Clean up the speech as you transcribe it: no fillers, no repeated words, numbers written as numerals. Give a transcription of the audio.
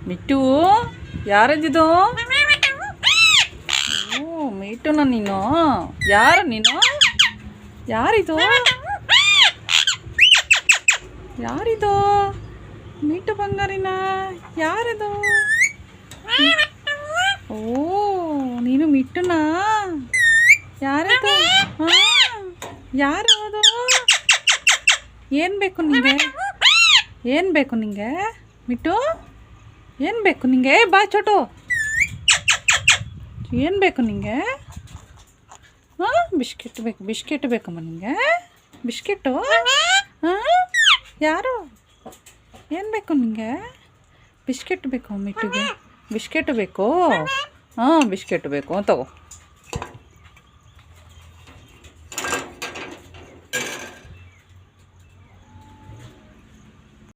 ಮಿಟ್ಟು ಯಾರದಿದು? ಓ ಮಿಟ್ಟುನ ನೀನು? ಯಾರು ನೀನು? ಯಾರಿದು? ಯಾರಿದು? ಮಿಟ್ಟು ಬಂಗಾರಿನ ಯಾರಿದು? ಓ ನೀನು ಮಿಟ್ಟುನ? ಯಾರಿದು? ಯಾರು ಅದು? ಏನು ಬೇಕು ನಿಂಗೆ? ಏನು ಬೇಕು ನಿಂಗೆ ಮಿಟ್ಟು? ಏನು ಬೇಕು ನಿಂಗೆ? ಬಾ ಚೋಟು, ಏನು ಬೇಕು ನಿಂಗೆ? ಬಿಸ್ಕೆಟ್ ಬೇಕು, ಬಿಸ್ಕೆಟ್ ಬೇಕಮ್ಮ ನಿಂಗೆ? ಬಿಸ್ಕೆಟು? ಯಾರು? ಏನು ಬೇಕು ನಿಂಗೆ? ಬಿಸ್ಕೆಟ್ ಬೇಕು ಮಿಟ್ಟುಗೆ? ಬಿಸ್ಕೆಟ್ ಬೇಕು? ಬಿಸ್ಕೆಟ್ ಬೇಕು ತಗೋ.